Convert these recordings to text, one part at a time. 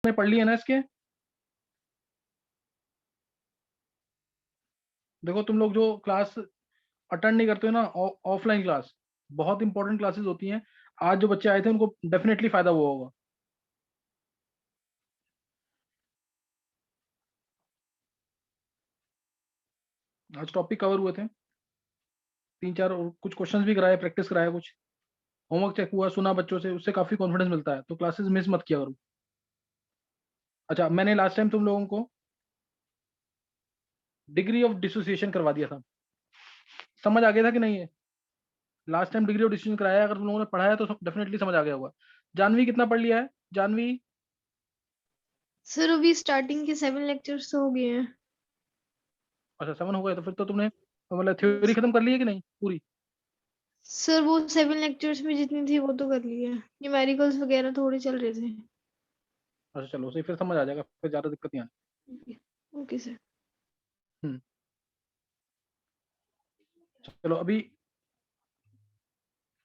ने पढ़ लिए ना इसके? देखो तुम लोग जो क्लास अटेंड नहीं करते हो ना, ऑफलाइन क्लास बहुत इंपॉर्टेंट क्लासेस होती हैं। आज जो बच्चे आए थे उनको डेफिनेटली फायदा हुआ होगा। आज टॉपिक कवर हुए थे, 3-4 और कुछ क्वेश्चंस भी कराए, प्रैक्टिस कराया, कुछ होमवर्क चेक हुआ, सुना बच्चों से, उससे काफी कॉन्फिडेंस मिलता है। तो क्लासेस मिस मत किया करो। अच्छा, मैंने लास्ट टाइम तुम लोगों को डिग्री ऑफ डिसोसिएशन करवा दिया था, समझ आ गया था कि नहीं है? Last time degree of dissociation कराया, अगर तुम लोगों ने पढ़ाया तो डेफिनेटली समझ आ गया होगा। जानवी कितना पढ़ लिया है? जानवी? सर अभी स्टार्टिंग के 7 लेक्चर्स तो हो गए हैं। अच्छा 7 हो गए, तो फिर तो तुमने मतलब थ्योरी खत्म कर ली है कि नहीं पूरी? सर वो 7 लेक्चर्स में जितनी थी वो तो कर ली है, न्यूमेरिकल्स वगैरह थोड़े चल रहे थे। अच्छा चलो, उसे फिर समझ आ जाएगा, फिर ज्यादा दिक्कत नहीं ओके ओके सर। आनी। चलो अभी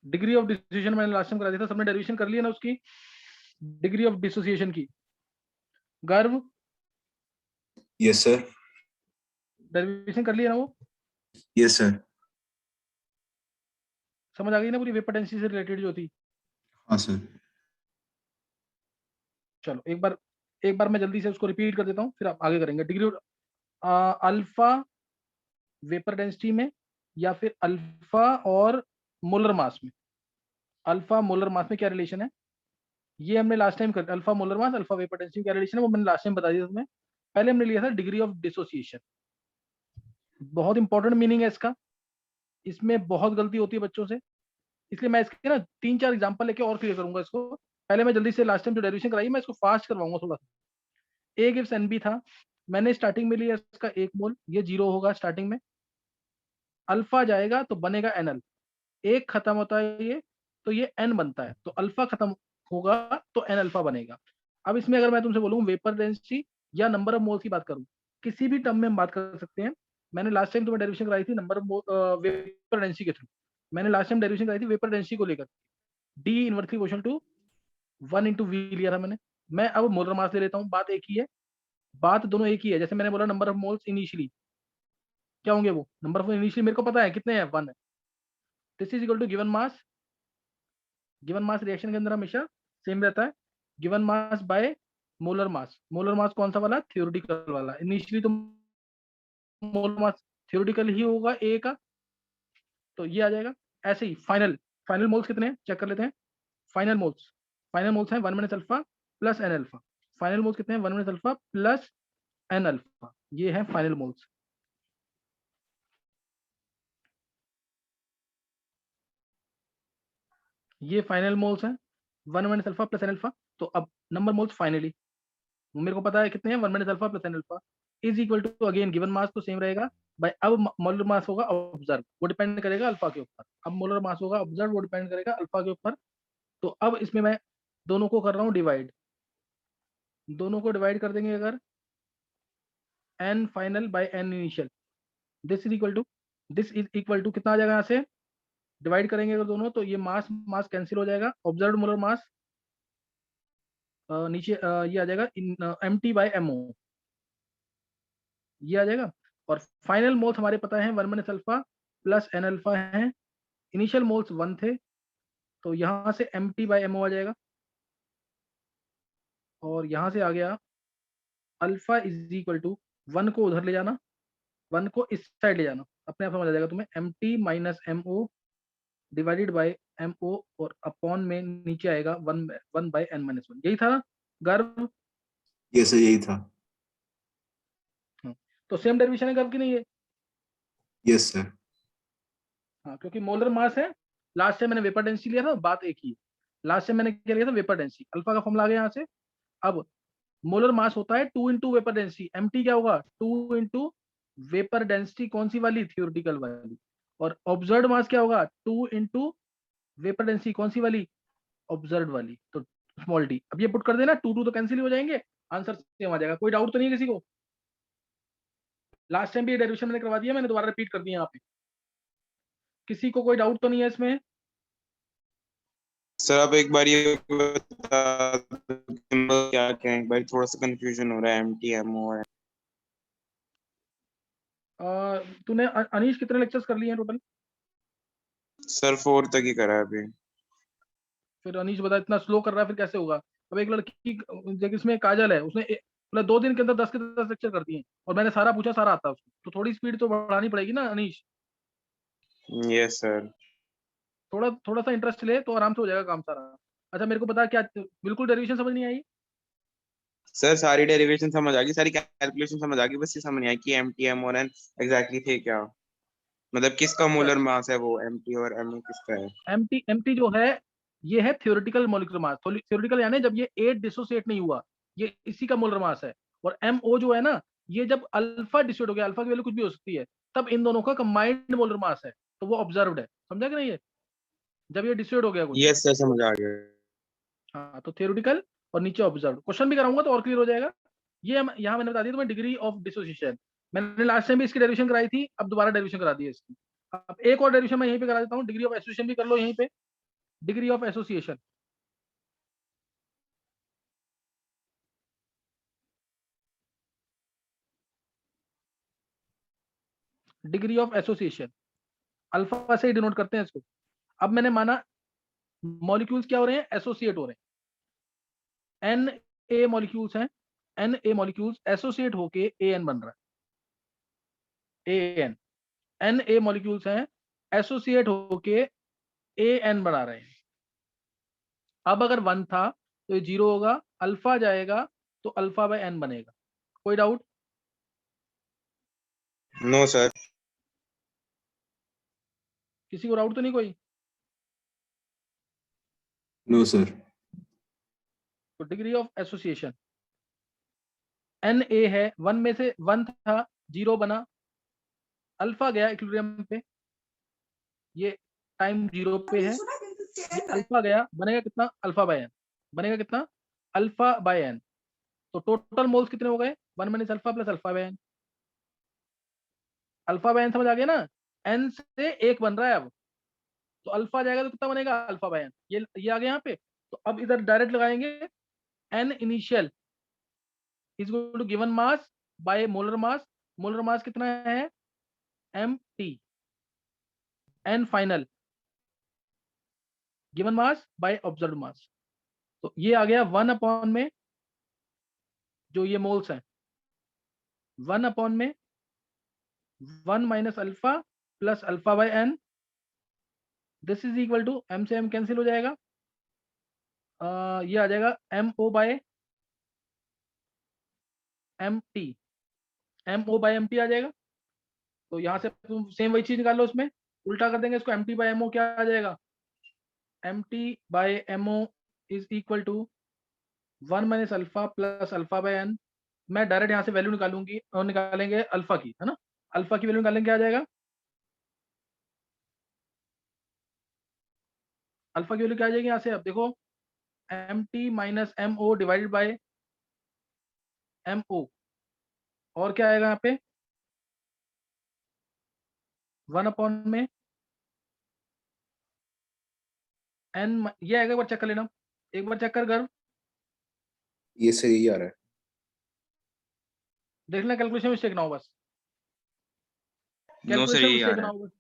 डिग्री ऑफ डिसोसिएशन मैंने लास्ट टाइम करा दिया था, सबने डेरिवेशन कर लिया ना उसकी, डिग्री ऑफ डिसोसिएशन की? गर्व, यस सर। डेरिवेशन कर लिया ना वो? Yes sir. समझ आ गई ना पूरी वेपर डेंसिटी से रिलेटेड जो थी? हाँ सर। चलो एक बार मैं जल्दी से उसको रिपीट कर देता हूँ, फिर आप आगे करेंगे। डिग्री अल्फा वेपर डेंसिटी में, या फिर अल्फा और मोलर मास में। अल्फा मोलर मास में क्या रिलेशन है, ये हमने लास्ट टाइम कर, alpha molar mass alpha vapour density क्या रिलेशन है वो मैंने लास्ट टाइम बता दिया तुम्हें। पहले हमने लिया था डिग्री ऑफ डिसोसिएशन, बहुत इंपॉर्टेंट मीनिंग है इसका, इसमें बहुत गलती होती है बच्चों से, इसलिए मैं इसके ना 3-4 एग्जांपल लेके और क्लियर करूंगा इसको। पहले मैं जल्दी से लास्ट टाइम जो डेरिवेशन कराई मैं इसको फास्ट करवाऊंगा थोड़ा सा। ए गिव्स एनबी था, मैंने स्टार्टिंग में लिया इसका 1 मोल, ये 0 होगा स्टार्टिंग में। अल्फा जाएगा तो बनेगा एनएल, एक खत्म होता है ये तो ये एन बनता है, तो अल्फा खत्म होगा तो एन अल्फा बनेगा। अब इसमें अगर मैं तुमसे बोलूँ वेपर डेंसिटी या नंबर ऑफ मोल्स की बात करूँ, किसी भी टर्म में हम बात कर सकते हैं। मैंने लास्ट टाइम तुम्हें डेरिवेशन कराई थी नंबर ऑफ वेपर डेंसिटी के थ्रू, मैंने लास्ट टाइम डेरिवेशन कराई थी वेपर डेंसिटी को लेकर, D inversely proportional to 1 into V लिया था मैंने। मैं अब मोलर मास ले लेता हूँ, बात एक ही है, बात दोनों एक ही है। जैसे मैंने बोला नंबर ऑफ मोल्स इनिशियली क्या होंगे, वो नंबर ऑफ इनिशियली मेरे को पता है कितने हैं, 1 है। This is equal to given mass, given mass reaction के अंदर हमेशा सेम रहता है, given mass by molar mass. Molar mass कौन सा वाला? थ्योरेटिकल वाला। इनिशियली तो मोलर मास थ्योरेटिकल ही होगा ए का, तो ये आ जाएगा। ऐसे ही फाइनल, फाइनल मोल्स कितने हैं चेक कर लेते हैं। फाइनल मोल्स, फाइनल मोल्स हैं 1 minus alpha plus N alpha. Final moles कितने हैं? 1 minus alpha plus N alpha, ये है फाइनल मोल्स। ये फाइनल मोल्स हैं 1 minus alpha plus N alpha. तो अब नंबर मोल्स फाइनली मेरे को पता है कितने हैं, 1 minus alpha plus N alpha is equal to again given mass तो सेम रहेगा भाई। अब मोलर मास होगा ऑब्जर्व, वो डिपेंड करेगा अल्फा के ऊपर। अब मोलर मास होगा ऑब्जर्व, वो डिपेंड करेगा अल्फा के ऊपर। तो अब इसमें मैं दोनों को कर रहा हूँ डिवाइड, दोनों को डिवाइड कर देंगे अगर, n final by n initial, this is equal to कितना आ जाएगा यहाँ से, डिवाइड करेंगे अगर दोनों तो ये मास मास कैंसिल हो जाएगा, ऑब्जर्व मोलर मास नीचे ये आ जाएगा M T by M O, ये आ जाएगा। और फाइनल मोल्स हमारे पता है 1 minus alpha plus N alpha है, इनिशियल मोल्स 1 थे, तो यहाँ से M T by M O आ जाएगा, और यहाँ से आ गया अल्फा इज इक्वल टू 1 को उधर ले जाना, 1 को इस साइड ले जाना, अपने आप समझ आ जाएगा तुम्हें, M T minus M O divided by M O, और अपॉन में नीचे आएगा 1 बाई एन माइनस 1, यही था ना गर्व? यस सर, यही था। तो सेम डेरिवेशन है गर्व की नहीं है? Yes sir. हाँ, क्योंकि मोलर मास है, लास्ट से मैंने वेपर डेंसिटी लिया था, बात एक ही है। लास्ट से मैंने क्या लिया था? वेपर डेंसिटी, अल्फा का फॉर्मूला आ गया यहाँ से। अब मोलर मास होता है 2 into vapour density, M T क्या होगा? 2 इंटू वेपर डेंसिटी कौन सी वाली? थियोरिटिकल वाली। और ऑब्जर्व मास क्या होगा? 2 इंटू वेपर डेंसिटी कौन सी वाली? ऑब्जर्व वाली। तो स्मॉल डी, अब ये पुट कर देना, 2 2 तो कैंसिल हो जाएंगे, आंसर सेम आ जाएगा। कोई डाउट तो नहीं है किसी को? लास्ट टाइम भी ये डेरिवेशन मैंने करवा दिया, मैंने दोबारा रिपीट कर दिया यहाँ पे, किसी को कोई डाउट तो नहीं है इसमें? सर आप एक बार ये बता दो कि क्या क्या है, एक बार थोड़ा सा कंफ्यूजन हो रहा है MTMO और तूने अनीश कितने लेक्चर्स कर लिए हैं टोटल? सर 4 तक ही करा है अभी। फिर अनीश बता, इतना स्लो कर रहा है फिर कैसे होगा? अब एक लड़की जैसे इसमें काजल है, उसने मतलब 2 दिन के अंदर 10 के 10 लेक्चर कर दिए और मैंने सारा पूछा, सारा आता है उसको, तो थोड़ी स्पीड तो बढ़ानी पड़ेगी ना अनीश। Yes sir. थोड़ा थोड़ा सा इंटरेस्ट ले तो आराम से हो जाएगा काम सारा। अच्छा मेरे को बता, क्या बिल्कुल डेरिवेशन समझ नहीं आई? सर सारी डेरिवेशन समझ आ गई, सारी कैलकुलेशन समझ आ गई, बस ये समझ नहीं आई कि MTM और N एग्जैक्टली थे क्या, मतलब किसका अच्छा, मोलर मास है, वो MT और MO किसका है। एमटी जो है, ये है थ्योरेटिकल मॉलिक्यूलर मास। थ्योरेटिकल यानी जब ये 8 डिसोसिएट नहीं हुआ, ये इसी का मोलर मास है। और एमओ जो है ना, ये जब अल्फा डिसोसिएट हो गया, अल्फा की वैल्यू कुछ भी हो सकती है, तब इन दोनों का कंबाइंड मोलर मास है, तो वो ऑब्जर्व्ड है। समझा कि नहीं? ये जब ये डिसोसिएट हो गया कुछ। यस सर समझ आ गया। हाँ, तो थ्योरेटिकल और नीचे ऑब्जर्व्ड। क्वेश्चन भी कराऊंगा तो और क्लियर हो जाएगा। ये यहाँ मैंने बता दिया तुम्हें, डिग्री ऑफ डिसोसिएशन। मैंने लास्ट टाइम भी इसकी डेरिवेशन कराई थी, अब दोबारा डेरिवेशन करा दी है इसकी। अब एक और डेरिवेशन मैं यहीं पे करा देता हूँ, डिग्री ऑफ एसोसिएशन भी कर लो यहीं पे। Degree of association, degree of association alpha से ही डिनोट करते हैं इसको। अब मैंने माना मॉलिक्यूल्स क्या हो रहे हैं, एसोसिएट हो रहे हैं। एन ए मॉलिक्यूल्स हैं, एन ए मॉलिक्यूल्स एसोसिएट होके ए एन बन रहा है। A N, N A molecules हैं एसोसिएट होके ए एन बना रहे हैं। अब अगर 1 था तो ये 0 होगा, अल्फा जाएगा तो अल्फा बाय एन बनेगा। कोई डाउट? No sir. किसी को डाउट तो नहीं कोई? No sir. तो degree of association, N A है, 1 में से 1 था, 0 बना, अल्फा गया इक्विलिब्रियम पे, ये टाइम 0 पे है, ये अल्फा गया, बनेगा कितना, अल्फा बाय एन। बनेगा कितना, अल्फा बाय एन। तो टोटल मोल्स कितने हो गए, 1 minus alpha plus alpha by n. Alpha by n समझ आ गया ना? एन से 1 बन रहा है अब, तो अल्फा जाएगा तो कितना बनेगा, अल्फा बाय एन। ये आ गया यहाँ पे। तो अब इधर डायरेक्ट लगाएंगे, N initial is equal to given mass by molar mass. Molar mass कितना है, M T. N final given mass by observed mass. तो ये आ गया 1 अपॉन में, जो ये मोल्स हैं, 1 अपॉन में 1 minus alpha plus alpha by N. This is equal to, M से एम कैंसिल हो जाएगा, ये आ जाएगा M O by M T. M O by M T आ जाएगा। तो यहाँ से तुम सेम वही चीज निकाल लो, उसमें उल्टा कर देंगे इसको, M T by M O क्या आ जाएगा, M T by M O is equal to 1 minus alpha plus alpha by n. मैं डायरेक्ट यहाँ से वैल्यू निकालूंगी और निकालेंगे अल्फा की, है ना? अल्फा की वैल्यू निकालेंगे, क्या आ जाएगा, अल्फा की वैल्यू क्या आ जाएगी यहाँ से, अब देखो, M T minus M O divided by M O, और क्या आएगा यहाँ पे, 1 अपॉन में एन, ये आएगा, एक बार चेक कर लेना, एक बार चेक कर गर्व, ये सर यही आ रहा है। देखना कैलकुलेशन मिस्टेक ना हो बस, नो सर कैलकुलेशन यही आ मिस्टेक रहा ना है। हो बस।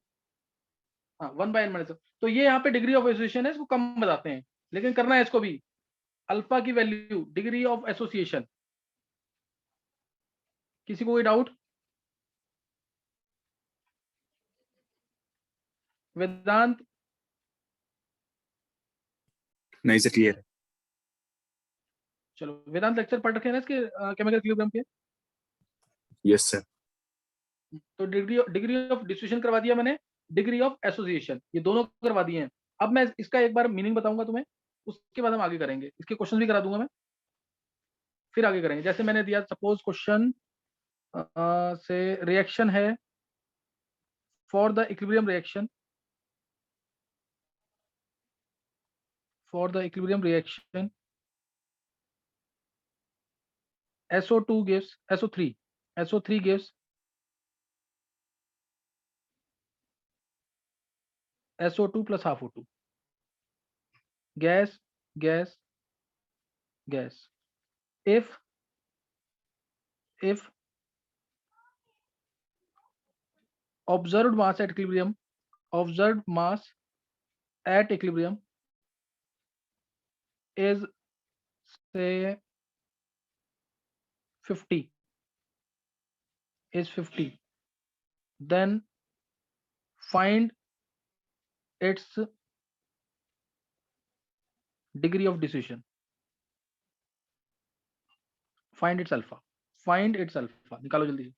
हाँ, 1/n माइनस, तो ये यहाँ पे डिग्री ऑफ एसोसिएशन है, इसको कम बताते हैं, लेकिन करना है इसको भी। अल्फा की वैल्यू, डिग्री ऑफ एसोसिएशन, किसी को कोई डाउट? वेदांत, नहीं सर क्लियर है। चलो वेदांत लेक्चर पढ़ रखे हैं ना इसके, केमिकल इक्विलिब्रियम के। Yes sir. तो डिग्री ऑफ डिस्ट्रीब्यूशन करवा दिया मैंने, डिग्री ऑफ एसोसिएशन, ये दोनों करवा दिए हैं। अब मैं इसका एक बार मीनिंग बताऊंगा तुम्हें, उसके बाद हम आगे करेंगे, इसके क्वेश्चन भी करा दूंगा मैं, फिर आगे करेंगे। जैसे मैंने दिया, सपोज क्वेश्चन से रिएक्शन है for the equilibrium reaction, for the equilibrium reaction SO2 gives SO3, SO3 gives SO2 plus half O2, gas, gas, gas. If observed mass at equilibrium is say 50, then find its degree of diffusion. Find its alpha. निकालो जल्दी से.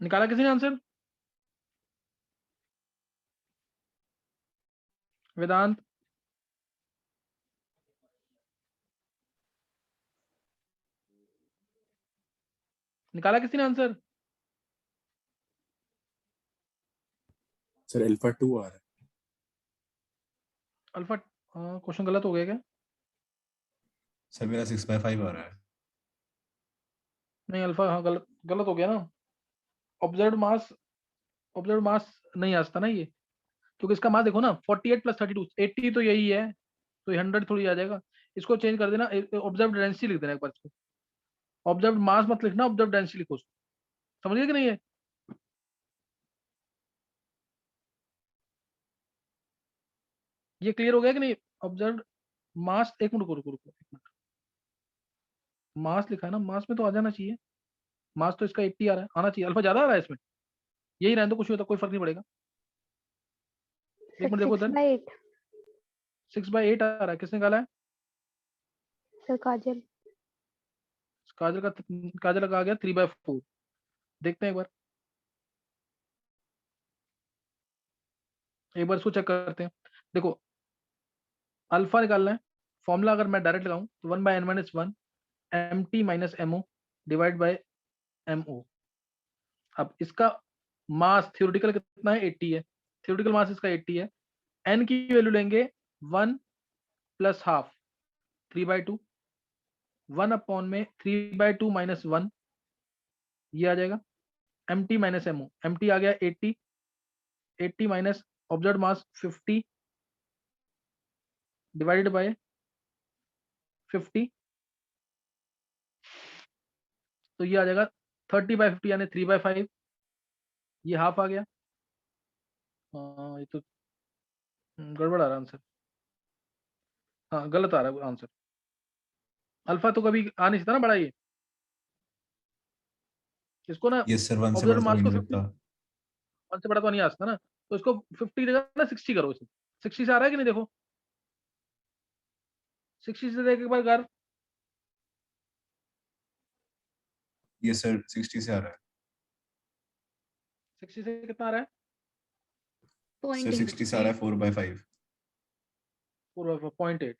निकाला किसी ने answer? वेदांत, निकाला किसी ने answer? Sir alpha 2 आ रहा है. अल्फा क्वेश्चन गलत हो गया क्या? सर मेरा 6/5 आ रहा है. नहीं, अल्फा हाँ गलत हो गया ना. ऑब्जर्व्ड मास नहीं आ सकता ना ये, क्योंकि इसका मास देखो ना 48 + 32 80 तो यही है, तो ये 100 थोड़ी आ जाएगा. इसको चेंज कर देना, ऑब्जर्व्ड डेंसिटी लिख देना एक बार इसको. ऑब्जर्व्ड मास मत लिखना, ऑब्जर्व्ड डेंसिटी लिखो. समझ गए कि नहीं है? ये क्लियर हो गया कि नहीं? ऑब्जर्व्ड मास, एक मिनट रुको एक मिनट. मास लिखा है ना, मास में तो आ जाना चाहिए. मास तो इसका 80 आ रहा है, आना चाहिए. अल्फा ज्यादा आ रहा है इसमें, यही रहने दो, कुछ होता कोई फर्क नहीं पड़ेगा. एक मिनट देखो इधर, 6/8 6/8 आ रहा है. किसने निकाला है? सर काजल. काजल का आ गया 3/4. देखते हैं एक बार इसको चेक करते हैं. देखो अल्फा निकालना है. फॉर्मूला अगर मैं डायरेक्ट लगाऊं तो 1/n-1 mt - mo divide by mo. अब इसका मास थ्योरेटिकल कितना है? 80 है. थ्योरेटिकल मास इसका 80 है. n की वैल्यू लेंगे 1 + हाफ 3/2. 1/3/2 - 1 ये आ जाएगा. mt - mo, mt आ गया 80 minus observe mass 50 divided by 50, तो ये आ जाएगा 30/50 यानी 3/5. ये हाफ आ गया. हाँ ये तो गड़बड़ आ रहा है आंसर। हाँ गलत आ रहा है आंसर। अल्फा तो कभी आ नहीं सकता ना बड़ा ये। इसको ना यस सर, 1 से ऑब्जर्व बड़ा तो हो मास ही को नहीं 50, सकता। 1 से बड़ा तो नहीं आ सकता ना, तो इसको 50 जगह ना 60 करो इसे। 60 से आ रहा है कि नहीं देखो, 60 से देख एक बार कर। यस सर, 60 से आ रहा है 60 से कितना आ रहा है? सर। 60 से आ रहा है 4/5। 0.8।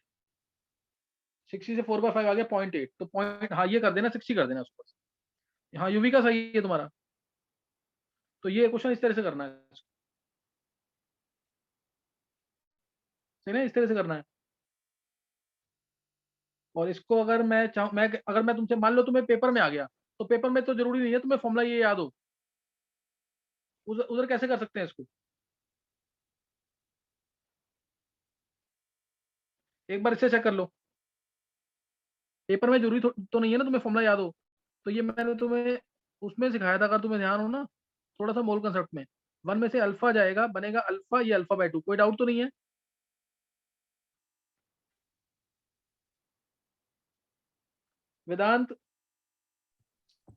60 से 4/5 आ गया 0.8, तो पॉइंट, हाँ ये कर देना, 60 कर देना उसको। हाँ यूवी का सही है तुम्हारा। तो ये क्वेश्चन इस तरह से करना है, सही ना, इस तरह से करना है। और इसको अगर मैं चाहूँ, मैं अगर मैं तुमसे मान लो तुम्हें पेपर में आ गया, तो पेपर में तो जरूरी नहीं है तुम्हें फॉर्मूला ये याद हो। उधर उधर कैसे कर सकते हैं इसको, एक बार इससे चेक कर लो। पेपर में जरूरी तो नहीं है ना तुम्हें फॉर्मूला याद हो। तो ये मैंने तुम्हें उसमें सिखाया था, अगर तुम्हें ध्यान हो ना, थोड़ा सा मोल कंसेप्ट में। 1 में से अल्फा जाएगा, बनेगा अल्फा, ये अल्फा/2। कोई डाउट तो नहीं है? वेदांत,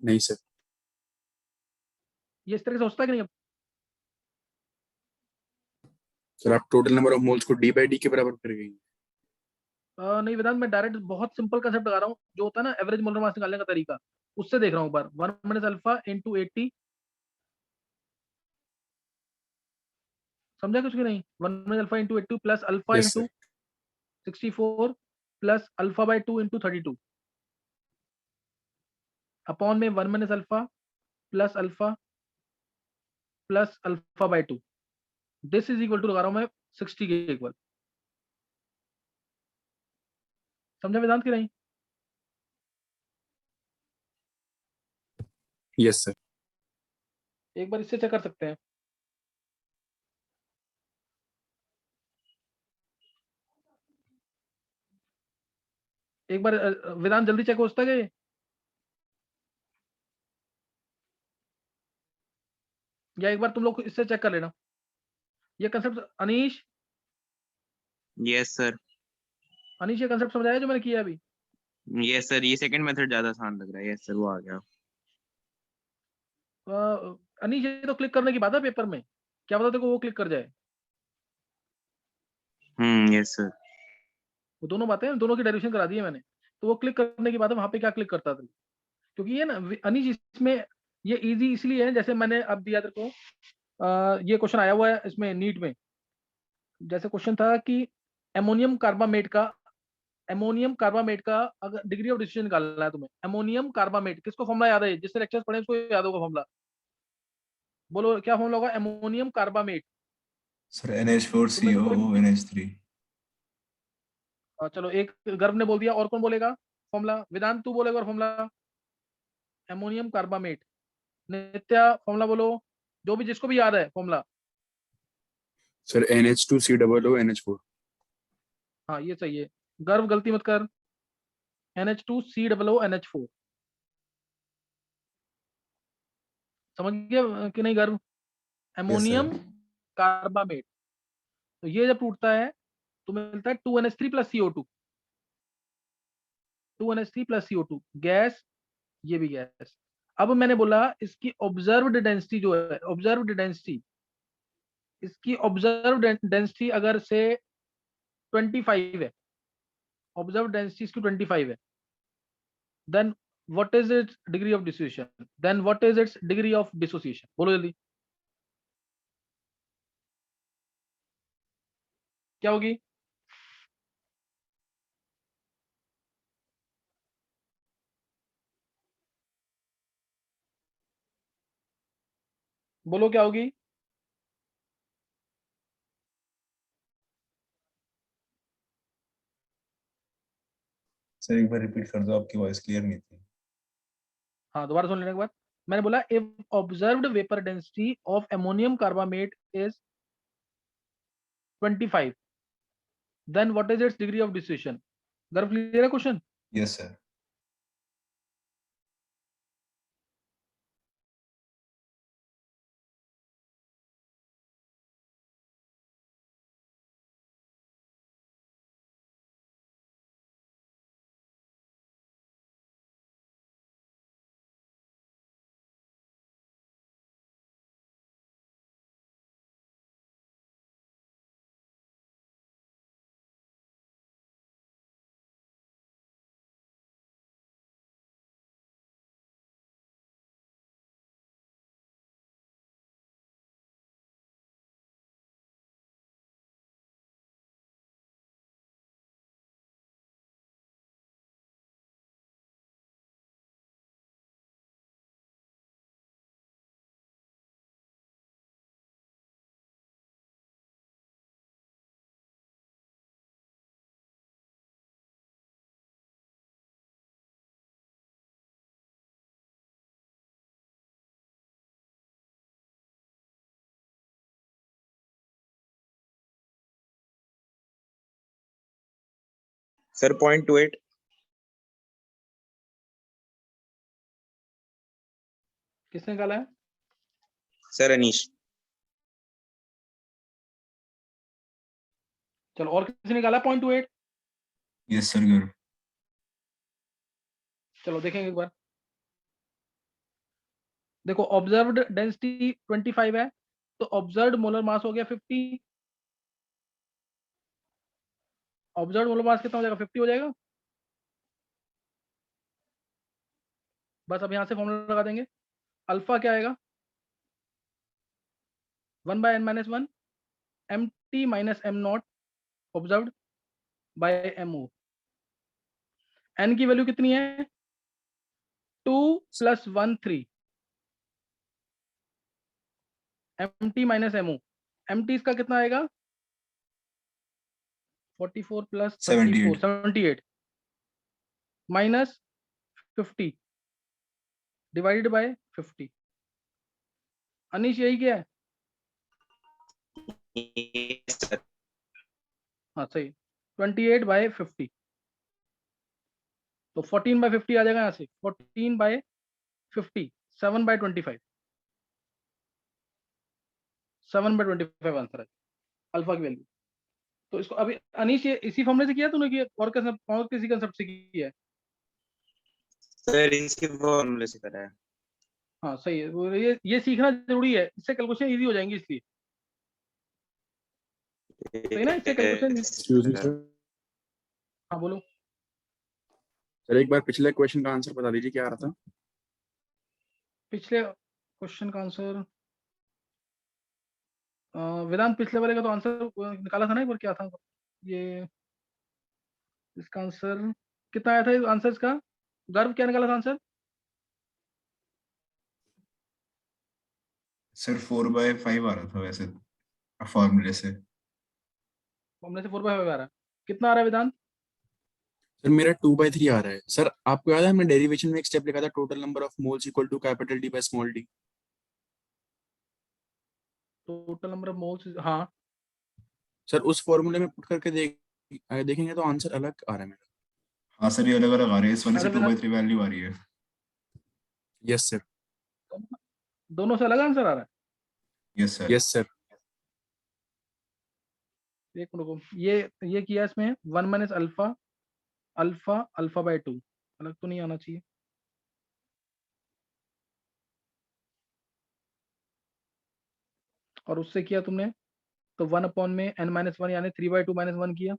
नहीं सर। ये इस तरह से सोचता है कि नहीं? सर आप टोटल नंबर ऑफ मोल्स को d/d के बराबर कर गई। नहीं वेदांत, मैं डायरेक्ट बहुत सिंपल कंसेप्ट लगा रहा हूँ, जो होता है ना एवरेज मोलर मास निकालने का तरीका, उससे देख रहा हूँ एक बार। 1 माइनस अल्फा इंटू 80, समझा कुछ कि नहीं? 1 minus alpha into 80 plus alpha yes into sir. 64 plus अल्फा/2 इंटू 32 अपॉन में 1 माइनस अल्फा प्लस अल्फा/2। दिस इज इक्वल टू लगा रहा हूँ मैं 60 के इक्वल। समझा वेदांत कि नहीं? Yes sir. एक बार इससे चेक कर सकते हैं। एक बार वेदांत जल्दी चेक हो सकता है क्या? या एक बार तुम लोग इससे चेक कर लेना ये concept. Anish, yes sir. Anish ये कंसेप्ट समझ आया जो मैंने किया अभी? यस सर, ये सेकंड मेथड ज्यादा आसान लग रहा है। यस सर, वो आ गया। अनीश ये तो क्लिक करने की बात है पेपर में, क्या पता तेरे को वो क्लिक कर जाए। Yes sir. वो दोनों बातें, दोनों की डेरिवेशन करा दी है मैंने। तो वो क्लिक करने की बात है, वहां पे क्या क्लिक करता था, क्योंकि ये ना अनीश इसमें ये इजी इसलिए है, जैसे मैंने अब दिया तेरे को, ये क्वेश्चन आया हुआ है इसमें नीट में। जैसे क्वेश्चन था कि अमोनियम कार्बामेट का अगर डिग्री ऑफ डिस्टिलेशन निकालना है तुम्हें, अमोनियम कार्बामेट, किसको फॉर्मूला याद है? जिससे लेक्चर्स पढ़े उसको याद होगा फॉर्मूला। बोलो क्या फॉर्मूला होगा अमोनियम कार्बामेट? सर तुम्हें से कोई, NH4COONH3। चलो एक गर्भ ने बोल दिया, और कौन बोलेगा फॉर्मूला? वेदांत तू बोलेगा और फॉर्मूला अमोनियम कार्बामेट। नित्या फॉर्मूला बोलो, जो भी जिसको भी याद है फॉर्मूला। Sir NH2COONH4। हाँ ये सही है, गर्भ गलती मत कर। NH2COONH4, समझ गया कि नहीं गर्भ? Yes sir. Ammonium carbamate. तो ये जब टूटता है तो मिलता है 2NH3 plus CO2। 2NH3 plus CO2 gas, ये भी गैस। अब मैंने बोला इसकी ऑब्जर्व्ड डेंसिटी जो है, ऑब्जर्व्ड डेंसिटी, इसकी ऑब्जर्व्ड डेंसिटी अगर से 25 है, ऑब्जर्व्ड डेंसिटी इसकी 25 है, then what is its degree of dissociation? Then what is its degree of dissociation? बोलो जल्दी, क्या होगी? बोलो क्या होगी? सर एक बार रिपीट कर दो, आपकी वॉइस क्लियर नहीं थी। हाँ दोबारा सुन लेने के बाद। मैंने बोला if observed vapour density of ammonium carbamate is 25, then what is its degree of dissociation? गर्भ क्लियर है क्वेश्चन? Yes sir. सर 0.28 किसने निकाला है? सर अनीश। चलो और किसने निकाला 0.28? Yes sir Gaurav. चलो देखेंगे एक बार। देखो ऑब्जर्व्ड डेंसिटी 25 है, तो ऑब्जर्व्ड मोलर मास हो गया 50। ऑब्जर्व्ड मोलर मास कितना हो जाएगा? 50 हो जाएगा। बस अब यहां से फॉर्मूला लगा देंगे। अल्फा क्या आएगा? 1/n-1 mt minus m not observed bye mo। n की वैल्यू कितनी है? 2 + 1 3 mt minus mo। mt इसका कितना आएगा? 44 + 34 78 माइनस 50 डिवाइडेड बाय 50। अनीश यही क्या है? सर हाँ सही, 28/50। तो 14/50 आ जाएगा यहाँ से। 14/50 7/25 7/25 आंसर है अल्फा की वैल्यू। तो इसको अभी अनीश ये इसी फॉर्मूले से किया तूने कि और किसी कंसेप्ट से किया है? सर इसके फॉर्मूले से करा है। हाँ सही है। वो ये सीखना जरूरी है, इससे कैलकुलेशन इजी हो जाएंगी इसलिए। सही ना, इससे कैलकुलेशन। Excuse me sir. हाँ बोलो। सर एक बार पिछले क्वेश्चन का आंसर बता दीजिए क्या आ रहा था। पिछले क्वेश्चन का आंसर वेदांत, पिछले वाले का तो आंसर निकाला था ना एक बार, क्या था ये? इसका आंसर कितना आया था? आंसर इसका गर्व क्या निकाला था आंसर? सर 4/5 आ रहा था वैसे फॉर्मूले से। फॉर्मूले से 4/5 आ रहा है। कितना आ रहा है वेदांत? सर मेरा 2/3 आ रहा है। सर आपको याद है हमने डेरिवेशन में एक स्टेप लिखा था, total number of moles equal to capital D by small D. Total number of moles, हाँ। सर उस फॉर्मूले में पुट करके देखेंगे तो आंसर अलग आ रहा है मेरा। हाँ सर ये अलग अलग आ रहे हैं, इस वाले से अरे 2/3 वैल्यू आ रही है। Yes sir. दोनों से अलग आंसर आ रहा है। Yes sir. Yes sir. एक मिनट रुको, ये किया इसमें 1 - अल्फा अल्फा अल्फा/2 अलग तो नहीं आना चाहिए। और उससे किया तुमने तो 1/n-1 यानी 3/2 - 1 किया।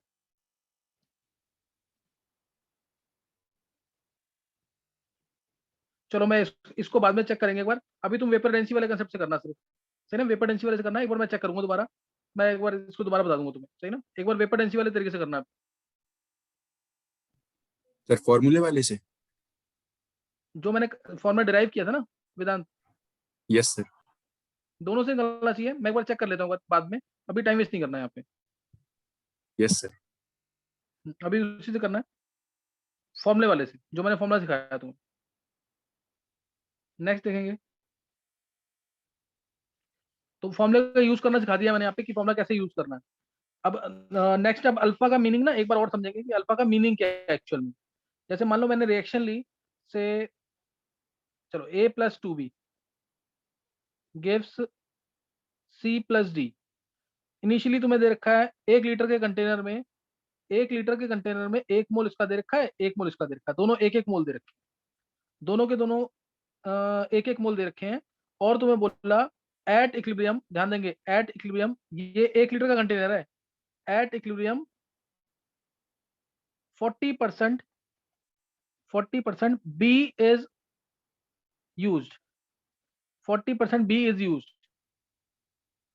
चलो मैं इसको बाद में चेक करेंगे एक बार। अभी तुम वेपर डेंसिटी वाले कंसेप्ट से करना सिर्फ। सही ना, वेपर डेंसिटी वाले से करना। एक बार मैं चेक करूंगा दोबारा, मैं एक बार इसको दोबारा बता दूंगा तुम्हें। सही ना, एक बार वेपर डेंसिटी वाले तरीके से करना। सर फॉर्मूले वाले से। जो मैंने फॉर्मूला डिराइव किया था ना वेदांत, यस सर। दोनों से निकलना चाहिए। मैं एक बार चेक कर लेता हूँ बाद में, अभी टाइम वेस्ट नहीं करना है यहाँ पे। Yes sir. अभी उसी से करना है, फॉर्मूले वाले से, जो मैंने फॉर्मूला सिखाया तुम्हें। नेक्स्ट देखेंगे। तो फॉर्मूले का यूज करना सिखा दिया मैंने यहाँ पे कि फॉर्मूला कैसे यूज करना है। अब नेक्स्ट, अब अल्फा का मीनिंग ना एक बार और समझेंगे कि अल्फा का मीनिंग क्या है एक्चुअल में। जैसे मान लो मैंने रिएक्शन ली से, चलो A + 2B gives C + D। Initially तुम्हें दे रखा है 1 लीटर के कंटेनर में, 1 लीटर के कंटेनर में 1 मोल इसका दे रखा है, 1 मोल इसका दे रखा है, दोनों 1-1 मोल दे रखे हैं। दोनों के दोनों 1-1 मोल दे रखे हैं। और तुम्हें बोला एट इक्विलिब्रियम, ध्यान देंगे एट इक्विलिब्रियम, ये 1 लीटर का कंटेनर है। At equilibrium 40% B is used, 40% B is used,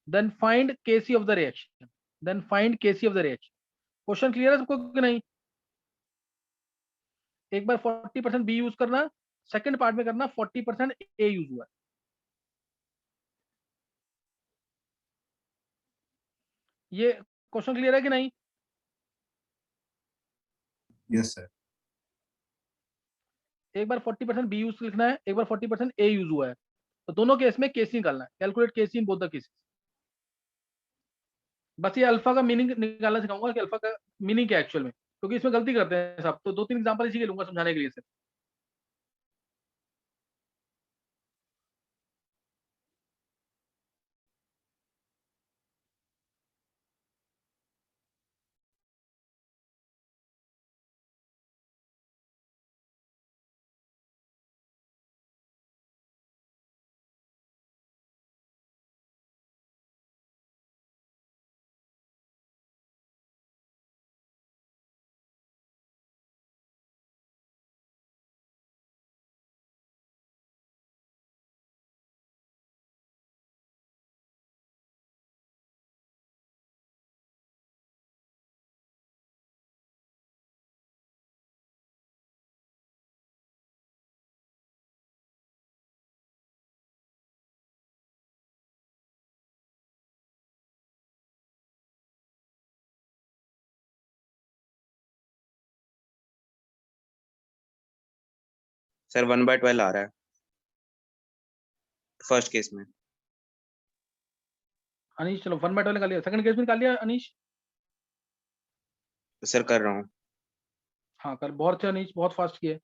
then find Kc of the reaction, question clear है सबको कि नहीं? एक बार 40% B यूज करना, सेकंड पार्ट में करना 40% A यूज हुआ है। ये क्वेश्चन क्लियर है कि नहीं? Yes sir. एक बार 40% B यूज लिखना है, एक बार 40% A यूज हुआ है। तो दोनों केस में केसी निकालना है, calculate KC in both the cases. बस ये अल्फा का मीनिंग निकालना सिखाऊंगा कि अल्फा का मीनिंग क्या है एक्चुअल में। क्योंकि इसमें गलती करते हैं सब। तो 2-3 एग्जांपल इसी के लूंगा समझाने के लिए सिर्फ। सर 1/12 आ रहा है फर्स्ट केस में। अनीश चलो 1/12 निकाल लिया, सेकंड केस में निकाल लिया अनीश? सर कर रहा हूँ। हाँ कर, बहुत अच्छा अनीश, बहुत फास्ट किया।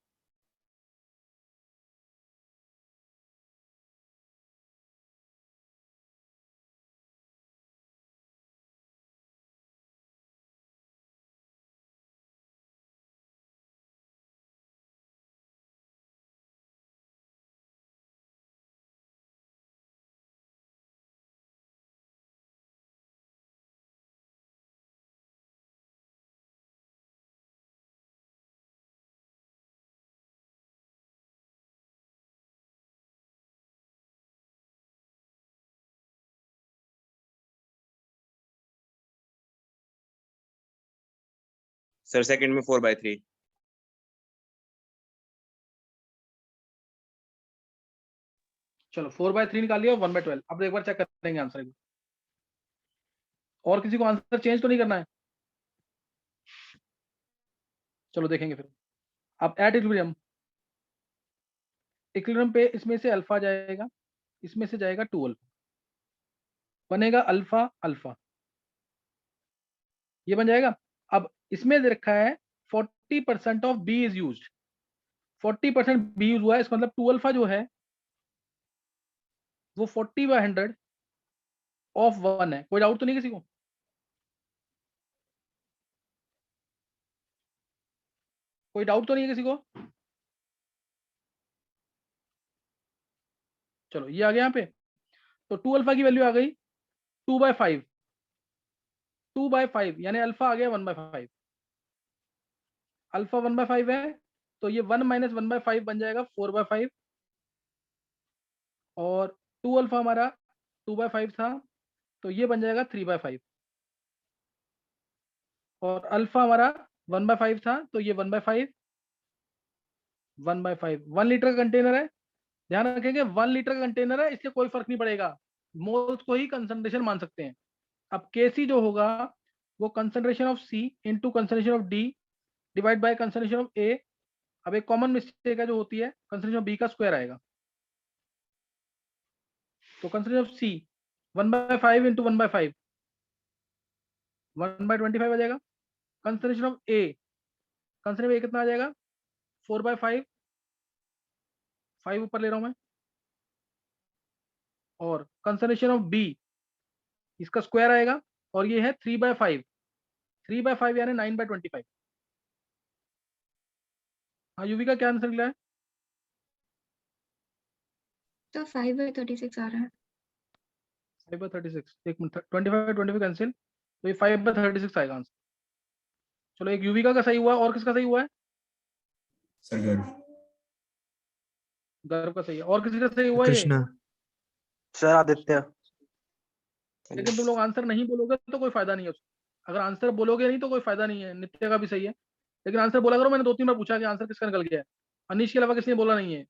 सर सेकंड में 4/3। चलो 4/3 निकाल लिया, 1/12। अब एक बार चेक करेंगे आंसर को। और किसी को आंसर चेंज तो नहीं करना है? चलो देखेंगे फिर। अब एट इक्विलिब्रियम, इक्विलिब्रियम पे इसमें से अल्फा जाएगा, इसमें से जाएगा 2 अल्फा, बनेगा अल्फा अल्फा, ये बन जाएगा। अब इसमें दे रखा है 40% of B is used, 40% B use हुआ है, इसका मतलब 2 अल्फा जो है वो 40/100 ऑफ 1 है। कोई डाउट तो नहीं किसी को? कोई डाउट तो नहीं है किसी को? चलो ये आ गया यहाँ पे। तो 2 अल्फा की वैल्यू आ गई 2/5, 2/5 यानी अल्फा आ गया 1/5। अल्फा 1/5 है, तो ये 1 - 1/5 बन जाएगा 4/5। और 2 अल्फा हमारा 2/5 था, तो ये बन जाएगा 3/5। और अल्फा हमारा 1/5 था, तो ये 1/5, 1/5। 1 लीटर का कंटेनर है, ध्यान रखेंगे 1 लीटर का कंटेनर है, इससे कोई फर्क नहीं पड़ेगा, मोल्स को ही कंसंट्रेशन मान सकते हैं। अब केसी जो होगा वो concentration of C into concentration of D divide by concentration of A. अब एक कॉमन मिस्टेक है जो होती है, कंसंट्रेशन ऑफ बी का स्क्वायर आएगा। तो कंसंट्रेशन ऑफ सी 1/5 इंटू 1/5, 1/25 आ जाएगा। Concentration of A, concentration of A कितना आ जाएगा 4/5, 5 ऊपर ले रहा हूं मैं। और कंसंट्रेशन ऑफ बी, इसका स्क्वायर आएगा, और ये है 3/5, 3/5 यानी 9/25। हाँ यूवी का क्या आंसर निकला है? तो 5/36 आ रहा है। 5/36, एक मिनट, 25 कैंसिल, तो ये 5/36 आएगा आंसर। चलो एक यूवी का सही हुआ, और किसका सही हुआ है? सर गर्व। गर्व का सही है, और किसी का सही हुआ है ये? कृष्णा। सर आदित्य। लेकिन तुम लोग आंसर नहीं बोलोगे तो कोई फायदा नहीं है उसका। अगर आंसर बोलोगे नहीं तो कोई फायदा नहीं है। नित्य का भी सही है, लेकिन आंसर बोला करो। मैंने 2-3 बार पूछा कि आंसर किसका निकल गया है, अनीश के अलावा किसी ने बोला नहीं है।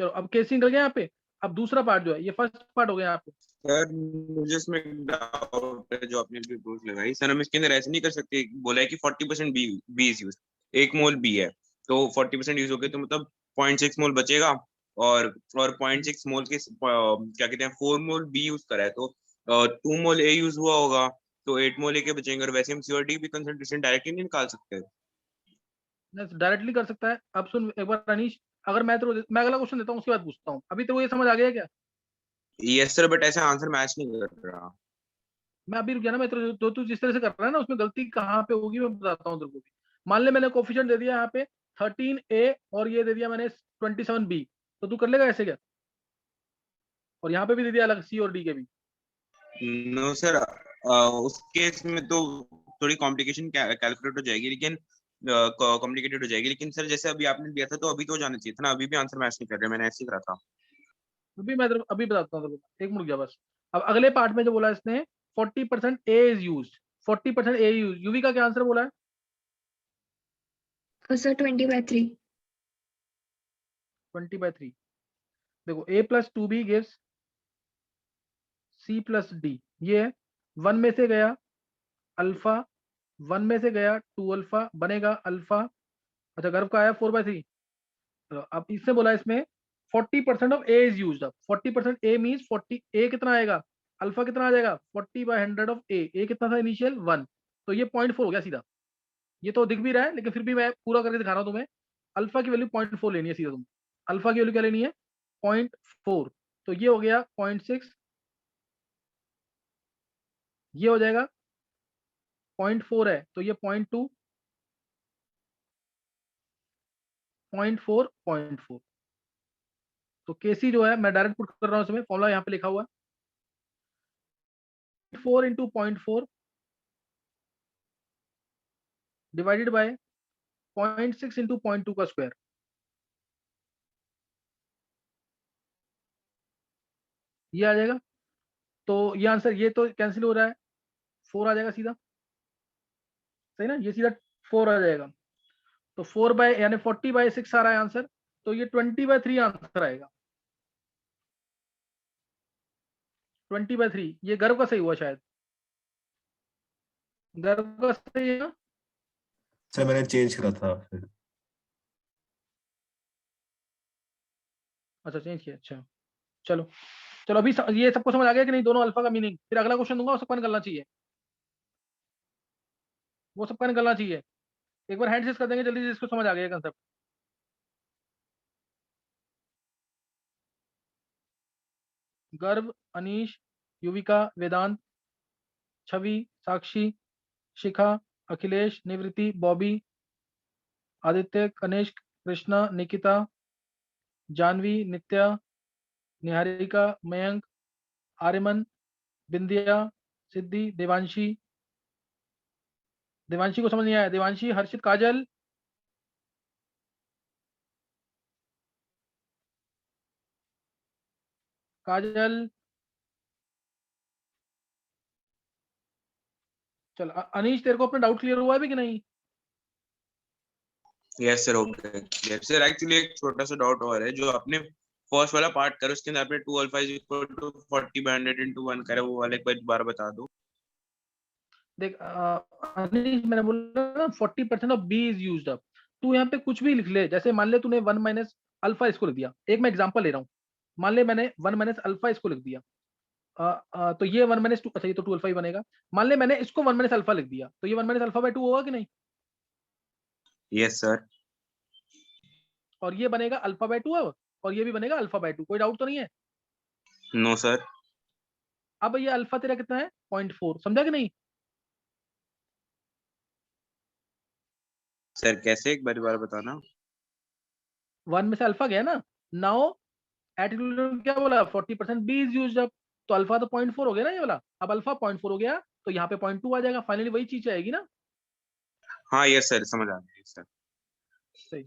चलो अब केसी निकल गया यहाँ पे। अब दूसरा पार्ट जो है, ये फर्स्ट पार्ट हो गया यहाँ पे। सर मुझे इसमें डाउट है जो आपने अभी प्रूफ लगाई। सर हम इसके अंदर ऐसे नहीं कर सकते, बोला है कि 40% B is use, 1 mole B है, तो 40% यूज हो गए, तो मतलब 0.6 मोल बचेगा। और 0.6 मोल के क्या कहते हैं 4 मोल बी यूज करा है, तो 2 मोल ए यूज हुआ होगा, तो 8 मोल लेके बचेंगे, और वैसे हम सी और डी की कंसंट्रेशन डायरेक्टली नहीं निकाल सकते। डायरेक्टली कर सकता है। अब सुन एक बार अनीश, अगर मैं अगला क्वेश्चन देता हूँ उसके बाद पूछता हूँ, अभी तो ये समझ आ गया क्या? यस सर, बट ऐसा आंसर मैच नहीं कर रहा। मैं अभी रुक गया ना, मैं तो तू जिस तरह से कर रहा है ना उसमें गलती कहाँ पे होगी मैं बताता हूँ तेरे को भी। मान ले मैंने कोफिशिएंट दे दिया यहाँ पे 13a और ये दे दिया मैंने 27b, तो तू कर लेगा ऐसे क्या? और यहाँ पे भी दे दिया अलग सी और डी के भी। नो सर, उस केस में तो थोड़ी कॉम्प्लिकेशन कैलकुलेट हो जाएगी, लेकिन कॉम्प्लिकेटेड हो जाएगी। लेकिन सर जैसे अभी आपने दिया था तो अभी तो जाना चाहिए था ना, अभी भी आंसर मैच नहीं कर रहे, मैंने ऐसे ही करा था। अभी बताता हूँ तेरे को, एक मिनट गया बस। अब अगले पार्ट में जो बोला इसने 40% a is use, 40% a use, UV का क्या आंसर बोला है? सर 20/3। 20/3। देखो a plus 2b gives c plus D, ये है 1 में से गया अल्फा, 1 में से गया 2 अल्फा, बनेगा अल्फा। अच्छा गर्व का आया 4/3। अब इसने बोला इसमें 40% ऑफ ए इज यूज्ड। अब 40% ए मीन्स 40 ए कितना आएगा, अल्फा कितना आ जाएगा 40/100 ऑफ ए कितना था इनिशियल 1, तो ये 0.4 हो गया सीधा। ये तो दिख भी रहा है लेकिन फिर भी मैं पूरा करके दिखा रहा हूँ तुम्हें। अल्फा की वैल्यू 0.4 लेनी है सीधा तुम, अल्फा की वैल्यू क्या लेनी है 0.4, तो ये हो गया 0.6, ये हो जाएगा 0.4 है तो ये 0.2, 0.4, 0.4। तो केसी जो है मैं डायरेक्ट पुट कर रहा हूँ इसमें, फॉर्मूला यहाँ पे लिखा हुआ है 4 इंटू 0.4 डिवाइडेड बाय 0.6 इंटू 0.2 का स्क्वायर, ये आ जाएगा। तो ये आंसर, ये तो कैंसिल हो रहा है, 4 आ जाएगा सीधा, सही ना, ये सीधा 4 आ जाएगा। तो 4 बाय यानी 40/6 आ रहा है आंसर, तो ये 20/3 आंसर आएगा। 20/3 ये गर्व का सही हुआ शायद, गर्व का सही है ना? सर मैंने चेंज करा था फिर। अच्छा चेंज किया, अच्छा चलो। चलो अभी ये सबको समझ आ गया कि नहीं, दोनों अल्फा का मीनिंग? फिर अगला क्वेश्चन दूंगा, वो सबका निकलना चाहिए, वो सबका निकलना चाहिए। एक बार हैंड रेस कर देंगे जल्दी से, इसको समझ आ गया कंसेप्ट। गर्व, अनीश, युविका, वेदांत, छवि, साक्षी, शिखा, अखिलेश, निवृत्ति, बॉबी, आदित्य, कनिष्क, कृष्णा, निकिता, जानवी, नित्या, निहारिका, मयंक, आर्यमन, बिंदिया, सिद्धि, देवांशी, देवांशी को समझ नहीं आया, देवांशी, हर्षित, काजल, काजल, चल अनीश तेरे को अपना डाउट क्लियर हुआ है भी कि नहीं? Yes sir, okay sir. Actually एक छोटा सा डाउट और है, जो आपने फर्स्ट वाला पार्ट करा उसके अंदर आपने 2 alpha is equal to 40/100 into 1 करा, वो वाला एक बार दोबारा बता दो। देख अनीश, मैंने बोला ना 40% of B is used up, तू यहाँ पे कुछ भी लिख ले, जैसे मान ले तूने 1 माइनस अल्फा इसको लिख दिया, एक मैं एग्जांपल ले रहा हूँ, मान ले मैंने 1 माइनस अल्फा इसको लिख दिया, तो ये 1 माइनस 2, अच्छा ये तो 2 अल्फा ही बनेगा। मान ले मैंने इसको 1 माइनस अल्फा लिख दिया, तो ये 1 माइनस अल्फा बाय 2 होगा कि नहीं? Yes sir. और ये बनेगा अल्फा बाय 2 अब, और ये भी बनेगा अल्फा बाय 2, कोई डाउट तो नहीं है? No sir. अब ये अल्फा तेरा कितना है 0.4, समझा कि नहीं? सर कैसे, एक बार दोबारा बताना। 1 में से अल्फा गया ना, नाउ एट क्या बोला 40% बी इज यूज्ड अप, तो अल्फा तो 0.4 हो गया ना ये वाला, अब अल्फा 0.4 हो गया तो यहाँ पे 0.2 आ जाएगा, फाइनली वही चीज आएगी ना। हाँ यस सर, समझ आ गया सर। सही।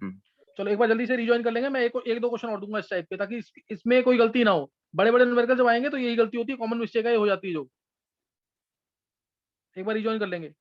चलो एक बार जल्दी से रिजॉइन कर लेंगे, मैं एक दो क्वेश्चन और दूंगा इस टाइप के, ताकि इसमें कोई गलती ना हो। बड़े बड़े न्यूमेरिकल जब आएंगे तो यही गलती होती है, कॉमन मिस्टेक है, ये हो जाती है जो। एक बार रिजॉइन कर लेंगे।